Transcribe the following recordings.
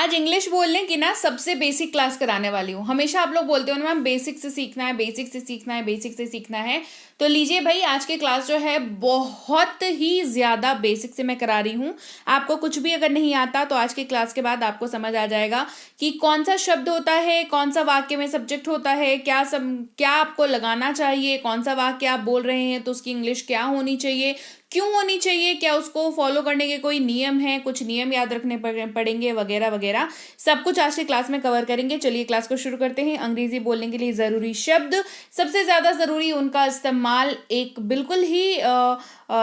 आज इंग्लिश बोलने की ना सबसे बेसिक क्लास कराने वाली हूँ। हमेशा आप लोग बोलते हो ना मैम बेसिक से सीखना है, बेसिक से सीखना है, बेसिक से सीखना है। तो लीजिए भाई, आज की क्लास जो है बहुत ही ज़्यादा बेसिक से मैं करा रही हूँ। आपको कुछ भी अगर नहीं आता तो आज की क्लास के बाद आपको समझ आ जाएगा कि कौन सा शब्द होता है, कौन सा वाक्य में सब्जेक्ट होता है, क्या आपको लगाना चाहिए, कौन सा वाक्य आप बोल रहे हैं तो उसकी इंग्लिश क्या होनी चाहिए, क्यों होनी चाहिए, क्या उसको फॉलो करने के कोई नियम है, कुछ नियम याद रखने पड़ेंगे वगैरह वगैरह। सब कुछ आज की क्लास में कवर करेंगे। चलिए क्लास को शुरू करते हैं। अंग्रेजी बोलने के लिए ज़रूरी शब्द, सबसे ज़्यादा ज़रूरी उनका इस्तेमाल एक बिल्कुल ही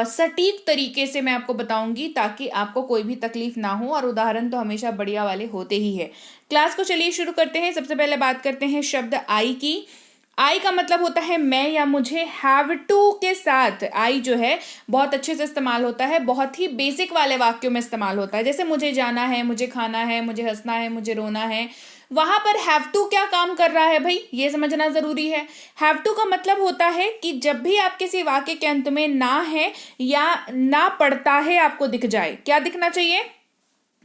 सटीक तरीके से मैं आपको बताऊंगी ताकि आपको कोई भी तकलीफ ना हो, और उदाहरण तो हमेशा बढ़िया वाले होते ही है। क्लास को चलिए शुरू करते हैं। सबसे पहले बात करते हैं शब्द आई की। आई का मतलब होता है मैं या मुझे। हैव टू के साथ आई जो है बहुत अच्छे से इस्तेमाल होता है, बहुत ही बेसिक वाले वाक्यों में इस्तेमाल होता है। जैसे मुझे जाना है, मुझे खाना है, मुझे हंसना है, मुझे रोना है, वहां पर हैव टू क्या काम कर रहा है भाई, ये समझना जरूरी है। हैव टू का मतलब होता है कि जब भी आप किसी वाक्य के अंत में ना है या ना पड़ता है आपको दिख जाए, क्या दिखना चाहिए,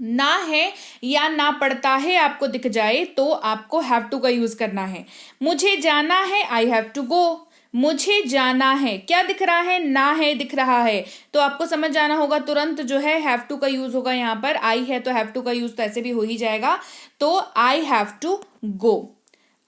ना है या ना पड़ता है आपको दिख जाए तो आपको हैव टू का यूज करना है। मुझे जाना है, आई हैव टू गो। मुझे जाना है, क्या दिख रहा है, ना है दिख रहा है, तो आपको समझ जाना होगा तुरंत जो है हैव टू का यूज होगा। यहां पर आई है तो हैव टू का यूज तो ऐसे भी हो ही जाएगा, तो आई हैव टू गो।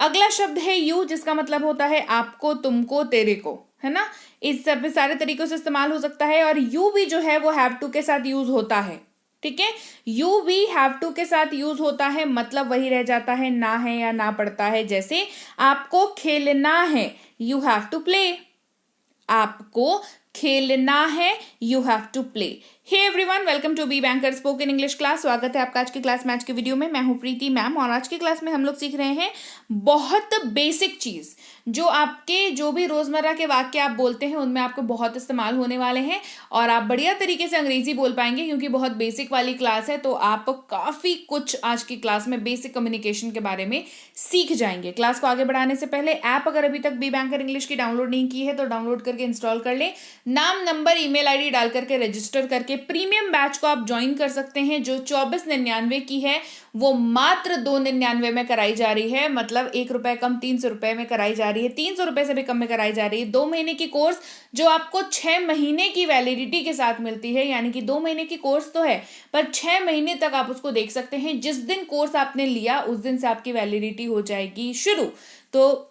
अगला शब्द है यू, जिसका मतलब होता है आपको, तुमको, तेरे को, है ना। इस सब सारे तरीकों से इस्तेमाल हो सकता है, और यू भी जो है वो हैव टू के साथ यूज होता है। ठीक है, यू भी हैव टू के साथ यूज होता है, मतलब वही रह जाता है ना है या ना पड़ता है। जैसे आपको खेलना है, यू हैव टू प्ले। आपको खेलना है, you have to play. Hey everyone, welcome to B Banker spoken English class. स्वागत है आपका आज की क्लास में। आज के वीडियो में मैं हूं प्रीति मैम, और आज की क्लास में हम लोग सीख रहे हैं बहुत बेसिक चीज जो आपके जो भी रोजमर्रा के वाक्य आप बोलते हैं उनमें आपको बहुत इस्तेमाल होने वाले हैं, और आप बढ़िया तरीके से अंग्रेजी बोल पाएंगे क्योंकि बहुत बेसिक वाली क्लास है। तो आप काफी कुछ आज की क्लास में बेसिक कम्युनिकेशन के बारे में सीख जाएंगे। क्लास को आगे बढ़ाने से पहले ऐप अगर अभी तक बी बैंकर इंग्लिश की डाउनलोड नहीं की है तो डाउनलोड करके इंस्टॉल कर ले। नाम, नंबर, ईमेल आईडी डाल करके रजिस्टर करके प्रीमियम बैच को आप ज्वाइन कर सकते हैं, जो 2499 की है वो मात्र 299 में कराई जा रही है। मतलब ₹1 कम, 300 रुपए में कराई जा रही है, 300 रुपए से भी कम में कराई जा रही है। 2 महीने की कोर्स जो आपको 6 महीने की वैलिडिटी के साथ मिलती है, यानी कि 2 महीने की कोर्स तो है पर 6 महीने तक आप उसको देख सकते हैं। जिस दिन कोर्स आपने लिया उस दिन से आपकी वैलिडिटी हो जाएगी शुरू। तो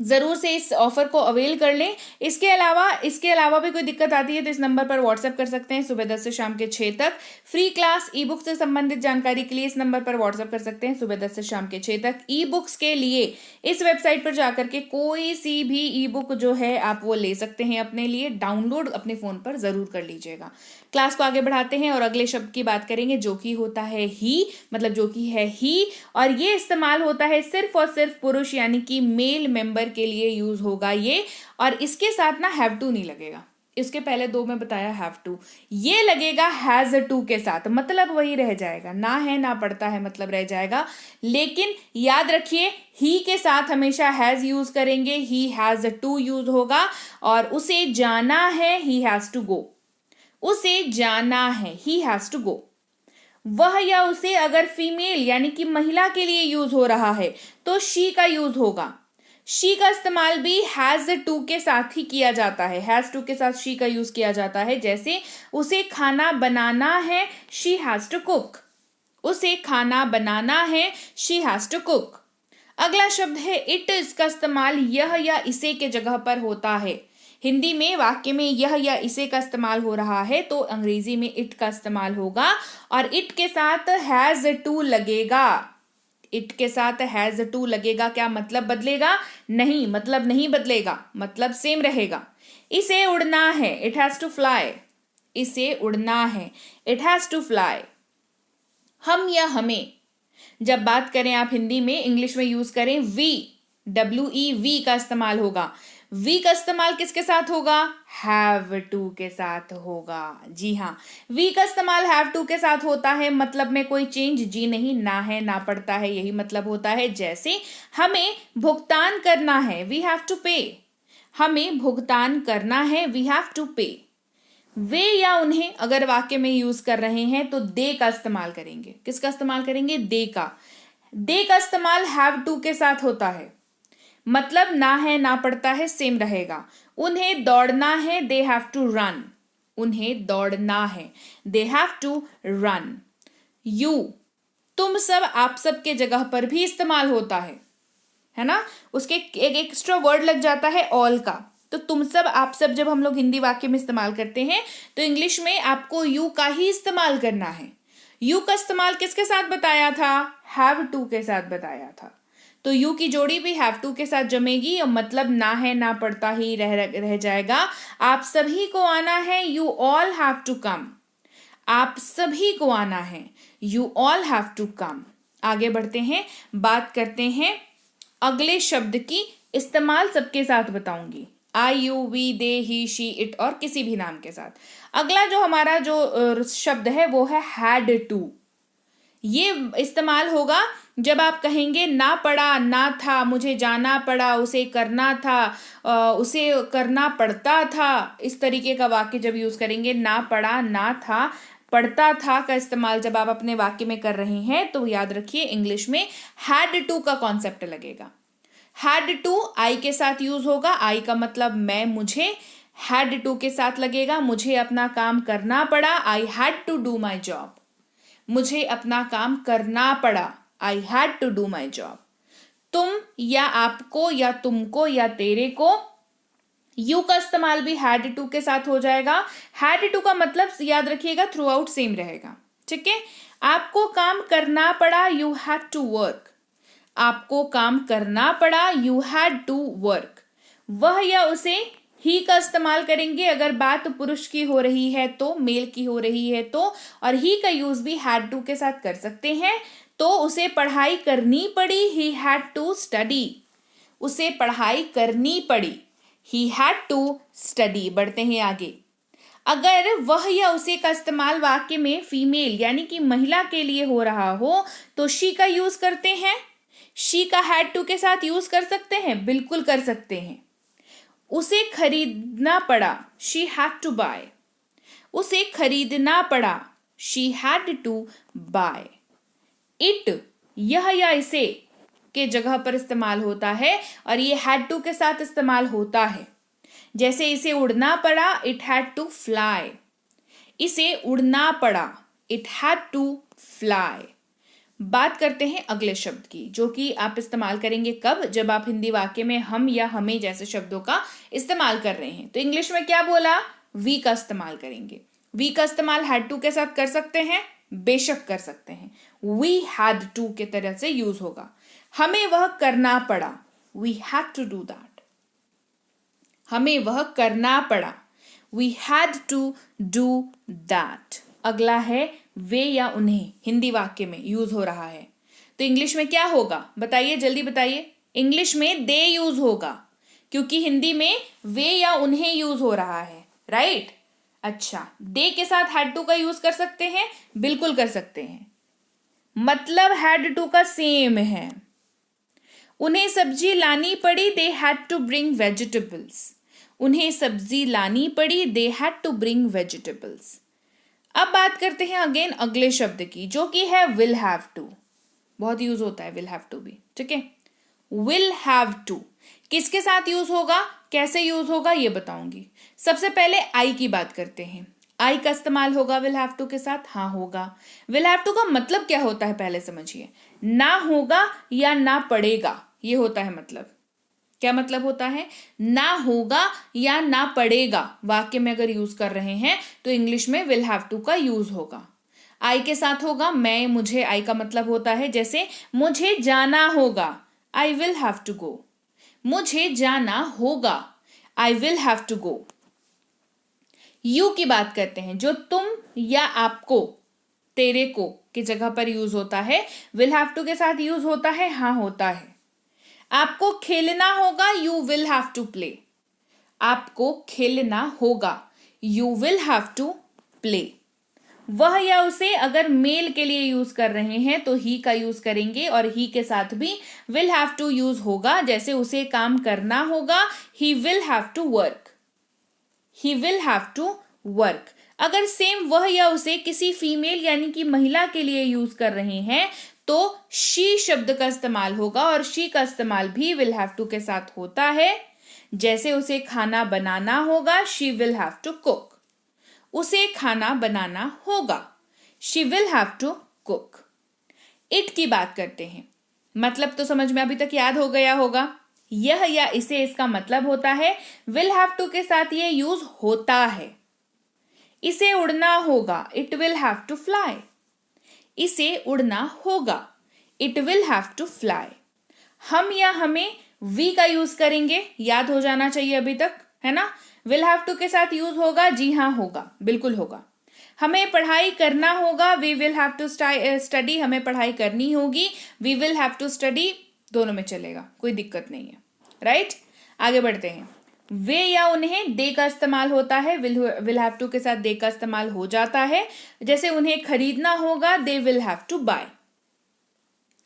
जरूर से इस ऑफर को अवेल कर लें। इसके अलावा भी कोई दिक्कत आती है तो इस नंबर पर व्हाट्सएप कर सकते हैं सुबह 10 से शाम के 6 तक। फ्री क्लास, ई बुक से संबंधित जानकारी के लिए इस नंबर पर व्हाट्सएप कर सकते हैं सुबह 10 से शाम के 6 तक। ई बुक्स के लिए इस वेबसाइट पर जाकर के कोई सी भी ई बुक जो है आप वो ले सकते हैं अपने लिए, डाउनलोड अपने फोन पर जरूर कर लीजिएगा। क्लास को आगे बढ़ाते हैं और अगले शब्द की बात करेंगे जो कि होता है ही, मतलब जो कि है ही, और ये इस्तेमाल होता है सिर्फ और सिर्फ पुरुष यानी कि मेल मेंबर के लिए यूज होगा ये। और इसके साथ ना हैव टू नहीं लगेगा, इसके पहले 2 में बताया हैव टू, ये लगेगा हैज टू के साथ, मतलब वही रह जाएगा, ना है ना पड़ता है मतलब रह जाएगा। लेकिन याद रखिए ही के साथ हमेशा हैज यूज करेंगे, ही हैज टू यूज होगा। और उसे जाना है, ही हैज टू गो। उसे जाना है, ही हैज टू गो। वह या उसे अगर फीमेल यानी कि महिला के लिए यूज हो रहा है तो शी का यूज होगा। शी का इस्तेमाल भी हैज टू के साथ ही किया जाता है, हैज टू के साथ शी का यूज किया जाता है। जैसे उसे खाना बनाना है, शी हैज टू कुक। उसे खाना बनाना है, शी हैज टू कुक। अगला शब्द है इट। इसका इस्तेमाल यह या इसे के जगह पर होता है। हिंदी में वाक्य में यह या इसे का इस्तेमाल हो रहा है तो अंग्रेजी में इट का इस्तेमाल होगा, और इट के साथ हैज टू लगेगा। इट के साथ हैज टू लगेगा, क्या मतलब बदलेगा? नहीं, मतलब नहीं बदलेगा, मतलब सेम रहेगा। इसे उड़ना है, इट हैज टू फ्लाई। इसे उड़ना है, इट हैज टू फ्लाई। हम या हमें जब बात करें आप हिंदी में, इंग्लिश में यूज करें वी, WE का इस्तेमाल होगा। वी का इस्तेमाल किसके साथ होगा? हैव टू के साथ होगा। जी हाँ, वी का इस्तेमाल हैव टू के साथ होता है, मतलब में कोई चेंज जी नहीं, ना है ना पड़ता है, यही मतलब होता है। जैसे हमें भुगतान करना है, वी हैव टू पे। हमें भुगतान करना है, वी हैव टू पे। वे या उन्हें अगर वाक्य में यूज कर रहे हैं तो दे का इस्तेमाल करेंगे। किसका इस्तेमाल करेंगे? दे का। दे का इस्तेमाल हैव टू के साथ होता है, मतलब ना है ना पड़ता है, सेम रहेगा। उन्हें दौड़ना है, दे हैव टू रन। उन्हें दौड़ना है, they have to run. You, तुम सब, आप सब के जगह पर भी इस्तेमाल होता है ना। उसके एक एक्स्ट्रा वर्ड लग जाता है ऑल का। तो तुम सब, आप सब जब हम लोग हिंदी वाक्य में इस्तेमाल करते हैं तो इंग्लिश में आपको यू का ही इस्तेमाल करना है। यू का इस्तेमाल किसके साथ बताया था? हैव टू के साथ बताया था। तो यू की जोड़ी भी हैव टू के साथ जमेगी और मतलब ना है ना पड़ता ही रह जाएगा। आप सभी को आना है, you all have to come. आप सभी को आना है, you all have to come. आगे बढ़ते हैं, बात करते हैं अगले शब्द की। इस्तेमाल सबके साथ बताऊंगी, I, you, we, they, he, she, it और किसी भी नाम के साथ। अगला जो हमारा जो शब्द है वो है हैड टू। ये इस्तेमाल होगा जब आप कहेंगे ना पड़ा, ना था, मुझे जाना पड़ा, उसे करना था, उसे करना पड़ता था। इस तरीके का वाक्य जब यूज करेंगे, ना पड़ा, ना था, पढ़ता था का इस्तेमाल जब आप अपने वाक्य में कर रहे हैं तो याद रखिए इंग्लिश में हैड टू का कॉन्सेप्ट लगेगा। हैड टू आई के साथ यूज होगा, आई का मतलब मैं, मुझे। हैड टू के साथ लगेगा मुझे अपना काम करना पड़ा, I had to do my job. मुझे अपना काम करना पड़ा, I had to do my job. तुम या आपको या तुमको या तेरे को, यू का इस्तेमाल भी हैड टू के साथ हो जाएगा। हैड टू का मतलब याद रखिएगा थ्रू आउट सेम रहेगा, ठीक है। आपको काम करना पड़ा, यू हैड टू वर्क। आपको काम करना पड़ा, यू हैड टू वर्क। वह या उसे, ही का इस्तेमाल करेंगे अगर बात पुरुष की हो रही है तो, मेल की हो रही है तो, और ही का यूज भी हैड टू के साथ कर सकते हैं। तो उसे पढ़ाई करनी पड़ी, ही हैड टू स्टडी। उसे पढ़ाई करनी पड़ी, ही हैड टू स्टडी। बढ़ते हैं आगे। अगर वह या उसे का इस्तेमाल वाक्य में फीमेल यानी कि महिला के लिए हो रहा हो तो शी का यूज करते हैं। शी का हैड टू के साथ यूज कर सकते हैं, बिल्कुल कर सकते हैं। उसे खरीदना पड़ा, शी हैड टू बाय। उसे खरीदना पड़ा, she had to buy. It, यह या इसे के जगह पर इस्तेमाल होता है और ये हैड टू के साथ इस्तेमाल होता है। जैसे इसे उड़ना पड़ा, इट हैड टू फ्लाई। इसे उड़ना पड़ा, इट हैड टू फ्लाई। बात करते हैं अगले शब्द की, जो कि आप इस्तेमाल करेंगे कब? जब आप हिंदी वाक्य में हम या हमें जैसे शब्दों का इस्तेमाल कर रहे हैं। तो इंग्लिश में क्या बोला? वी का इस्तेमाल करेंगे। वी का इस्तेमाल हैड टू के साथ कर सकते हैं, बेशक कर सकते हैं। वी हैड टू के तरह से यूज होगा। हमें वह करना पड़ा, we had to do that. हमें वह करना पड़ा, we had to do that. अगला है वे या उन्हें, हिंदी वाक्य में यूज हो रहा है। तो इंग्लिश में क्या होगा बताइए, जल्दी बताइए। इंग्लिश में दे यूज होगा क्योंकि हिंदी में वे या उन्हें यूज हो रहा है, राइट। अच्छा, दे के साथ हैड टू का यूज कर सकते हैं, बिल्कुल कर सकते हैं। मतलब हैड टू का सेम है। उन्हें सब्जी लानी पड़ी, they had to bring vegetables. उन्हें सब्जी लानी पड़ी, they had to bring vegetables. अब बात करते हैं अगेन अगले शब्द की, जो कि है विल हैव टू। बहुत यूज होता है विल हैव टू भी, ठीक है। विल हैव टू किसके साथ यूज होगा, कैसे यूज होगा, ये बताऊंगी। सबसे पहले आई की बात करते हैं। आई का इस्तेमाल होगा विल हैव टू के साथ, हाँ होगा। विल हैव टू का मतलब क्या होता है पहले समझिए। ना होगा या ना पड़ेगा, ये होता है मतलब। क्या मतलब होता है? ना होगा या ना पड़ेगा वाक्य में अगर यूज कर रहे हैं तो इंग्लिश में विल हैव टू का यूज होगा। आई के साथ होगा मैं, मुझे। आई का मतलब होता है जैसे मुझे जाना होगा, I will have to go. मुझे जाना होगा, I will have to go. You की बात करते हैं, जो तुम या आपको, तेरे को की जगह पर यूज होता है। विल हैव टू के साथ यूज होता है, हाँ होता है। आपको खेलना होगा, you will have to play. आपको खेलना होगा, you will have to play. वह या उसे अगर मेल के लिए यूज कर रहे हैं तो ही का यूज करेंगे और ही के साथ भी विल हैव टू यूज होगा। जैसे उसे काम करना होगा, he will have to work. He will have to work. अगर सेम वह या उसे किसी फीमेल यानी कि महिला के लिए यूज कर रहे हैं तो शी शब्द का इस्तेमाल होगा, और शी का इस्तेमाल भी विल हैव टू के साथ होता है। जैसे उसे खाना बनाना होगा, she will have to cook. उसे खाना बनाना होगा, she will have to cook. It की बात करते हैं। मतलब तो समझ में अभी तक याद हो गया होगा। यह या इसे इसका मतलब होता है, विल हैव टू के साथ ये यूज होता है। इसे उड़ना होगा, it will have to fly. इसे उड़ना होगा, it will have to fly. हम या हमें वी का यूज करेंगे, याद हो जाना चाहिए अभी तक, है ना। विल हैव टू के साथ यूज होगा, जी हाँ होगा, बिल्कुल होगा। हमें पढ़ाई करना होगा, we will have to study. हमें पढ़ाई करनी होगी, we will have to study. दोनों में चलेगा, कोई दिक्कत नहीं है, राइट। आगे बढ़ते हैं। वे या उन्हें दे का इस्तेमाल होता है, विल हैव टू के साथ दे का इस्तेमाल हो जाता है। जैसे उन्हें खरीदना होगा, they will have to buy.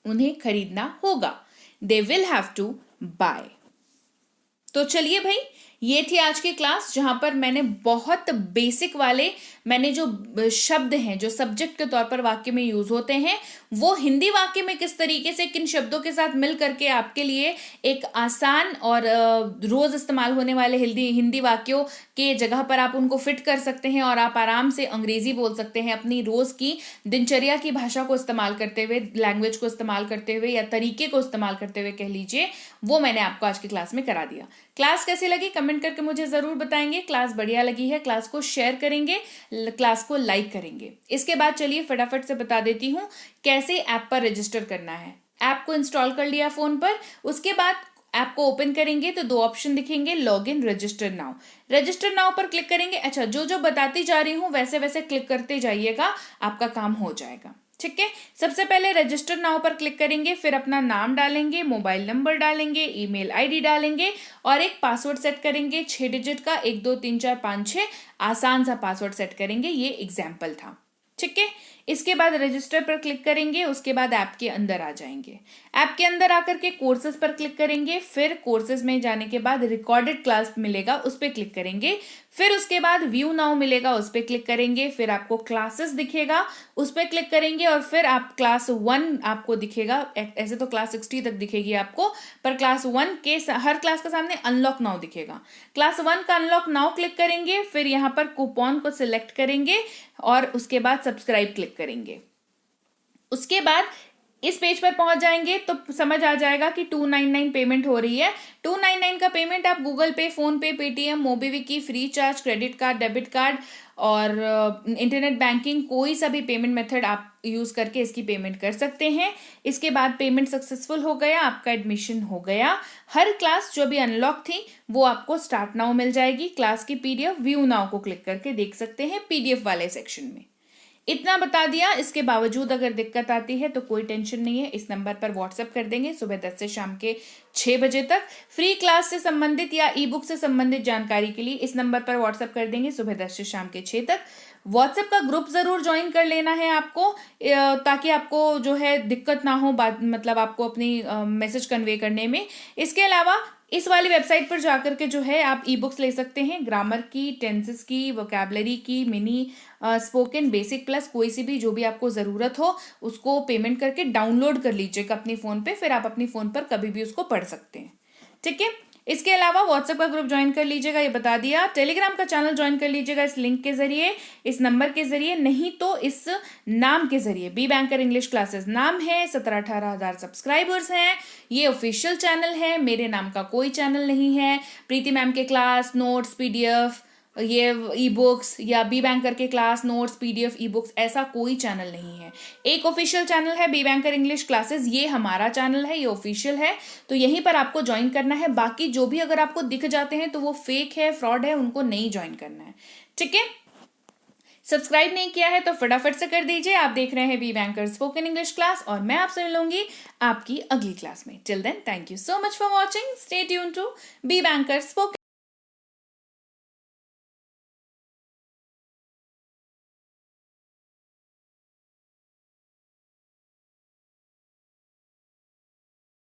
उन्हें खरीदना होगा, they will have to buy. तो चलिए भाई, ये थी आज की क्लास जहां पर मैंने बहुत बेसिक वाले मैंने जो शब्द हैं जो सब्जेक्ट के तौर पर वाक्य में यूज होते हैं, वो हिंदी वाक्य में किस तरीके से किन शब्दों के साथ मिल करके आपके लिए एक आसान और रोज इस्तेमाल होने वाले हिंदी वाक्यों के जगह पर आप उनको फिट कर सकते हैं और आप आराम से अंग्रेजी बोल सकते हैं अपनी रोज की दिनचर्या की भाषा को इस्तेमाल करते हुए, लैंग्वेज को इस्तेमाल करते हुए या तरीके को इस्तेमाल करते हुए कह लीजिए। वो मैंने आपको आज की क्लास में करा दिया। क्लास कैसी लगी कमेंट करके मुझे जरूर बताएंगे। क्लास बढ़िया लगी है, क्लास को शेयर करेंगे, क्लास को लाइक करेंगे। इसके बाद चलिए फटाफट से बता देती हूँ कैसे ऐप पर रजिस्टर करना है। ऐप को इंस्टॉल कर लिया फोन पर, उसके बाद ऐप को ओपन करेंगे तो दो ऑप्शन दिखेंगे, log in, register now. Register now पर क्लिक करेंगे। अच्छा, जो जो बताती जा रही हूँ वैसे वैसे क्लिक करते जाइएगा, आपका काम हो जाएगा, ठीक है। सबसे पहले रजिस्टर नाउ पर क्लिक करेंगे, फिर अपना नाम डालेंगे, मोबाइल नंबर डालेंगे, ईमेल आईडी डालेंगे और एक पासवर्ड सेट करेंगे 6 डिजिट का, 1 2 3 4 5 6। आसान सा पासवर्ड सेट करेंगे, ये एग्जाम्पल था, ठीक है। इसके बाद रजिस्टर पर क्लिक करेंगे, उसके बाद ऐप के अंदर आ जाएंगे। ऐप के अंदर आकर के कोर्सेज पर क्लिक करेंगे, फिर कोर्सेज में जाने के बाद रिकॉर्डेड क्लास मिलेगा, उस पर क्लिक करेंगे। फिर उसके बाद व्यू नाउ मिलेगा, उस पर क्लिक करेंगे। फिर आपको क्लासेस दिखेगा, उस पर क्लिक करेंगे और फिर आप क्लास 1 आपको दिखेगा। ऐसे तो क्लास 60 तक दिखेगी आपको, पर क्लास 1 के हर क्लास के सामने अनलॉक नाउ दिखेगा। क्लास 1 का अनलॉक नाउ क्लिक करेंगे, फिर यहाँ पर कूपन को सिलेक्ट करेंगे और उसके बाद सब्सक्राइब क्लिक करेंगे। उसके बाद इस पेज पर पहुंच जाएंगे तो समझ आ जाएगा कि 299 पेमेंट हो रही है। 299 का पेमेंट आप Google Pay, PhonePe, Paytm, MobiKwik, Freecharge, credit card, debit card और इंटरनेट बैंकिंग, कोई सा भी पेमेंट मेथड आप यूज करके इसकी पेमेंट कर सकते हैं। इसके बाद पेमेंट सक्सेसफुल हो गया, आपका एडमिशन हो गया। हर क्लास जो भी अनलॉक थी वो आपको स्टार्ट नाउ मिल जाएगी। क्लास की पीडीएफ व्यू नाउ को क्लिक करके देख सकते हैं पीडीएफ वाले सेक्शन में। इतना बता दिया, इसके बावजूद अगर दिक्कत आती है तो कोई टेंशन नहीं है, इस नंबर पर व्हाट्सएप कर देंगे सुबह 10 से शाम के 6 बजे तक। फ्री क्लास से संबंधित या ई बुक से संबंधित जानकारी के लिए इस नंबर पर व्हाट्सएप कर देंगे सुबह 10 से शाम के 6 तक। व्हाट्सएप का ग्रुप जरूर ज्वाइन कर लेना है आपको, ताकि आपको जो है दिक्कत ना हो बात, मतलब आपको अपनी मैसेज कन्वे करने में। इसके अलावा इस वाली वेबसाइट पर जाकर के जो है आप ई बुक्स ले सकते हैं, ग्रामर की, टेंसेस की, वोकैबलरी की, मिनी, स्पोकन, बेसिक प्लस, कोई सी भी जो भी आपको ज़रूरत हो उसको पेमेंट करके डाउनलोड कर लीजिएगा अपनी फ़ोन पे, फिर आप अपनी फ़ोन पर कभी भी उसको पढ़ सकते हैं, ठीक है। इसके अलावा व्हाट्सएप का ग्रुप ज्वाइन कर लीजिएगा, ये बता दिया। टेलीग्राम का चैनल ज्वाइन कर लीजिएगा इस लिंक के जरिए, इस नंबर के जरिए, नहीं तो इस नाम के जरिए। बी बैंकर इंग्लिश क्लासेस नाम है, 17-18 हज़ार सब्सक्राइबर्स हैं। ये ऑफिशियल चैनल है, मेरे नाम का कोई चैनल नहीं है। प्रीति मैम के क्लास, नोट्स, पीडीएफ, ये ई बुक्स या बी बैंकर के class, notes, PDF, e books, ऐसा कोई चैनल नहीं है। एक ऑफिशियल चैनल है बी बैंकर इंग्लिश क्लासेस, ये हमारा चैनल है, ये ऑफिशियल है, तो यहीं पर आपको ज्वाइन करना है। बाकी जो भी अगर आपको दिख जाते हैं तो वो फेक है, फ्रॉड है, उनको नहीं ज्वाइन करना है, ठीक है। सब्सक्राइब नहीं किया है तो फटाफट से कर दीजिए। आप देख रहे हैं B Banker spoken English class और मैं आपसे मिलूंगी आपकी अगली क्लास में। Till then, thank you so much for watching, stay tuned to B Banker spoken.